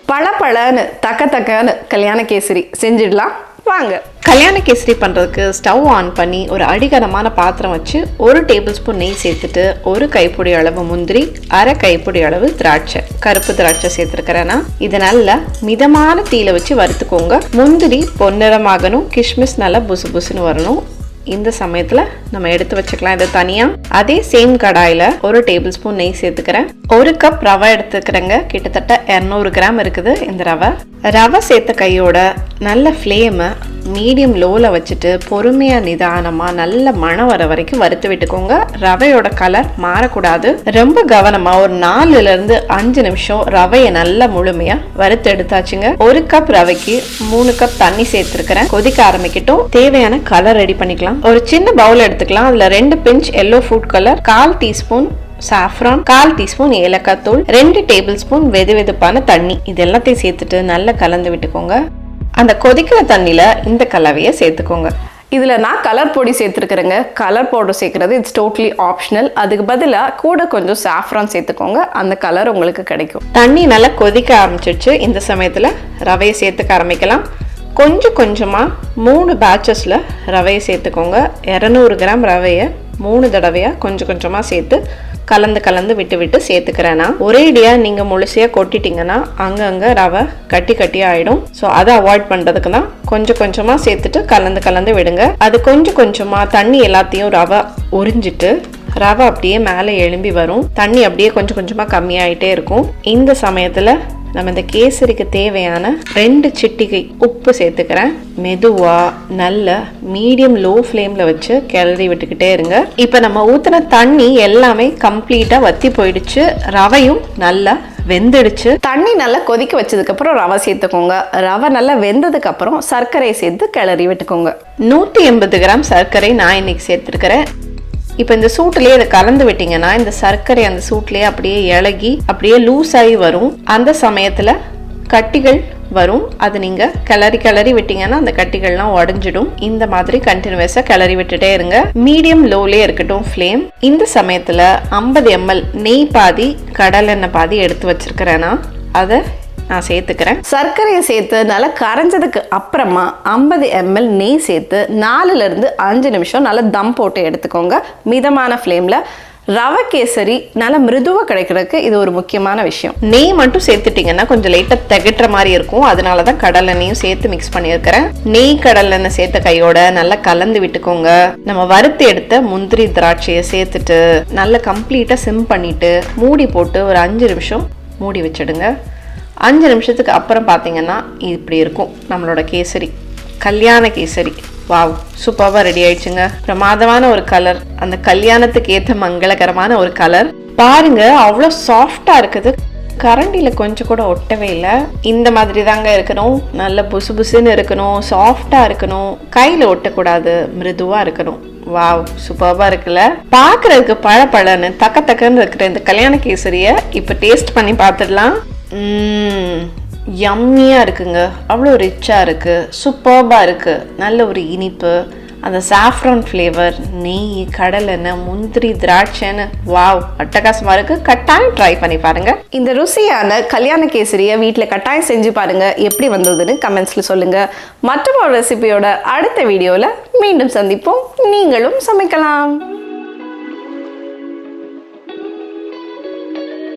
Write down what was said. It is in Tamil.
பளபளன்னு தக்கன்னு கல்யாண கேசரி செஞ்சிடலாம் வாங்க. கல்யாண கேசரி பண்ணுறதுக்கு ஸ்டவ் ஆன் பண்ணி ஒரு அடிகனமான பாத்திரம் வச்சு 1 டேபிள் ஸ்பூன் நெய் சேர்த்துட்டு 1 கைப்பிடி அளவு முந்திரி, 1/2 கைப்பிடி அளவு திராட்சை, கருப்பு திராட்சை சேர்த்துருக்கிறேன்னா இது நல்லா மிதமான தீயில வச்சு வறுத்துக்கோங்க. முந்திரி பொன்னிறமாகணும், கிஷ்மிஸ் நல்லா புசு புசுன்னு வரணும். இந்த சமயத்துல நம்ம எடுத்து வச்சுக்கலாம் இதை தனியா. அதே சேம் கடாயில 1 டேபிள் ஸ்பூன் நெய் சேர்த்துக்கிறேன். 1 கப் ரவை எடுத்துக்கிறேங்க. கிட்டத்தட்ட 200 கிராம் இருக்குது இந்த ரவை. ரவை சேர்த்த கையோட நல்ல ஃப்ளேமை மீடியம் லோவில் வச்சுட்டு பொறுமையாக நிதானமாக நல்ல மணம் வர வரைக்கும் வறுத்து விட்டுக்கோங்க. ரவையோட கலர் மாறக்கூடாது. ரொம்ப கவனமாக ஒரு 4லேருந்து 5 நிமிஷம் ரவையை நல்லா முழுமையாக வறுத்து எடுத்தாச்சுங்க. 1 கப் ரவைக்கு 3 கப் தண்ணி சேர்த்துருக்கிறேன். கொதிக்க ஆரம்பிக்கட்டும். தேவையான கலர் ரெடி பண்ணிக்கலாம். ஒரு சின்ன பவுல் எடுத்துக்கலாம். அதில் 2 pinch yellow food colour, 1/4 teaspoon saffron, 1/4 teaspoon ஏலக்காய் தூள், 2 டேபிள் ஸ்பூன் வெதுவெதுப்பான தண்ணி, இது எல்லாத்தையும் சேர்த்துட்டு நல்லா கலந்து விட்டுக்கோங்க. அந்த கொதிக்கிற தண்ணியில இந்த கலவையை சேர்த்துக்கோங்க. இதில் நான் கலர் பொடி சேர்த்துருக்குறேங்க. கலர் பவுடர் சேர்க்குறது இட்ஸ் டோட்டலி ஆப்ஷனல். அதுக்கு பதிலாக கூட கொஞ்சம் சாஃப்ரான் சேர்த்துக்கோங்க. அந்த கலர் உங்களுக்கு கிடைக்கும். தண்ணி நல்லா கொதிக்க ஆரம்பிச்சிடுச்சு. இந்த சமயத்தில் ரவையை சேர்த்துக்க ஆரம்பிக்கலாம். கொஞ்சம் கொஞ்சமாக 3 பேட்சஸில் ரவையை சேர்த்துக்கோங்க. 200 கிராம் ரவையை 3 தடவையாக கொஞ்சம் கொஞ்சமாக சேர்த்து கலந்து விட்டு சேர்த்துக்கிறேன்னா ஒரேடியாக நீங்கள் முழுசையாக கொட்டிட்டீங்கன்னா அங்கங்கே ரவை கட்டி ஆகிடும். ஸோ அதை அவாய்ட் பண்ணுறதுக்கு தான் கொஞ்சம் கொஞ்சமாக சேர்த்துட்டு கலந்து விடுங்க. அது கொஞ்சம் கொஞ்சமாக தண்ணி எல்லாத்தையும் ரவை உறிஞ்சிட்டு ரவை அப்படியே மேலே எழும்பி வரும். தண்ணி அப்படியே கொஞ்சம் கொஞ்சமாக கம்மியாயிட்டே இருக்கும். இந்த சமயத்தில் நம்ம இந்த கேசரிக்கு தேவையான 2 சிட்டிகை உப்பு சேர்த்துக்கிறேன். மெதுவா நல்ல மீடியம் லோ ஃப்ளேம்ல வச்சு கிளறி விட்டுக்கிட்டே இருங்க. இப்போ நம்ம ஊற்றின தண்ணி எல்லாமே கம்ப்ளீட்டா வத்தி போயிடுச்சு. ரவையும் நல்லா வெந்துடுச்சு. தண்ணி நல்லா கொதிக்க வச்சதுக்கு அப்புறம் ரவை சேர்த்துக்கோங்க. ரவை நல்லா வெந்ததுக்கு அப்புறம் சர்க்கரையை சேர்த்து கிளறி விட்டுக்கோங்க. 180 கிராம் சர்க்கரை நான் இன்னைக்கு சேர்த்துருக்கிறேன். இப்போ இந்த சூட்லேயே இதை கலந்து விட்டீங்கன்னா இந்த சர்க்கரை அந்த சூட்லேயே அப்படியே இலகி அப்படியே லூஸ் ஆகி வரும். அந்த சமயத்தில் கட்டிகள் வரும். அது நீங்கள் கிளறி விட்டீங்கன்னா அந்த கட்டிகள்லாம் உடஞ்சிடும். இந்த மாதிரி கண்டினியூஸாக கிளறி விட்டுட்டே இருங்க. மீடியம் லோலே இருக்கட்டும் ஃப்ளேம். இந்த சமயத்தில் 50 ml நெய் பாதி கடலெண்ணெய் பாதி எடுத்து வச்சிருக்கிறேன்னா அதை நான் சேர்த்துக்கிறேன். சர்க்கரையை சேர்த்து நல்லா கரைஞ்சதுக்கு அப்புறமா 50 ml நெய் சேர்த்து 4லேருந்து 5 நிமிஷம் நல்லா தம் போட்டு எடுத்துக்கோங்க மிதமான ஃப்ளேமில். ரவை கேசரி நல்லா மிருதுவாக கிடைக்கிறதுக்கு இது ஒரு முக்கியமான விஷயம். நெய் மட்டும் சேர்த்துட்டிங்கன்னா கொஞ்சம் லைட்டாக திகட்டுற மாதிரி இருக்கும். அதனால தான் கடலெண்ணையும் சேர்த்து மிக்ஸ் பண்ணியிருக்கிறேன். நெய் கடலெண்ணெய் சேர்த்த கையோட நல்லா கலந்து விட்டுக்கோங்க. நம்ம வறுத்து எடுத்த முந்திரி திராட்சையை சேர்த்துட்டு நல்லா கம்ப்ளீட்டாக சிம் பண்ணிட்டு மூடி போட்டு ஒரு 5 நிமிஷம் மூடி வச்சிடுங்க. 5 நிமிஷத்துக்கு அப்புறம் பார்த்தீங்கன்னா இப்படி இருக்கும் நம்மளோட கேசரி, கல்யாண கேசரி. வாவ், சூப்பராக ரெடி ஆயிடுச்சுங்க. பிரமாதமான ஒரு கலர், அந்த கல்யாணத்துக்கு ஏற்ற மங்களகரமான ஒரு கலர். பாருங்க அவ்வளோ சாஃப்டாக இருக்குது. கரண்டியில் கொஞ்சம் கூட ஒட்டவே இல்லை. இந்த மாதிரி தாங்க இருக்கணும். நல்ல புசு புசுன்னு இருக்கணும், சாஃப்டாக இருக்கணும், கையில் ஒட்டக்கூடாது, மிருதுவாக இருக்கணும். வாவ், சூப்பராக இருக்குல்ல. பார்க்கறதுக்கு பழன்னு தக்கன்னு இருக்கிற இந்த கல்யாண கேசரியை இப்போ டேஸ்ட் பண்ணி பார்த்துடலாம். யம்மியாக இருக்குங்க. அவ்வளோ ரிச்சாக இருக்குது, சூப்பர்பாக இருக்குது. நல்ல ஒரு இனிப்பு, அந்த சாஃப்ரான் ஃப்ளேவர், நெய், கடலெண்ணெய், முந்திரி, திராட்சைன்னு வாவ் அட்டகாசமாக இருக்குது. கட்டாயம் ட்ரை பண்ணி பாருங்கள். இந்த ருசியான கல்யாண கேசரியை வீட்டில் கட்டாயம் செஞ்சு பாருங்கள். எப்படி வந்ததுன்னு கமெண்ட்ஸில் சொல்லுங்கள். மற்றொரு ரெசிபியோட அடுத்த வீடியோவில் மீண்டும் சந்திப்போம். நீங்களும் சமைக்கலாம்.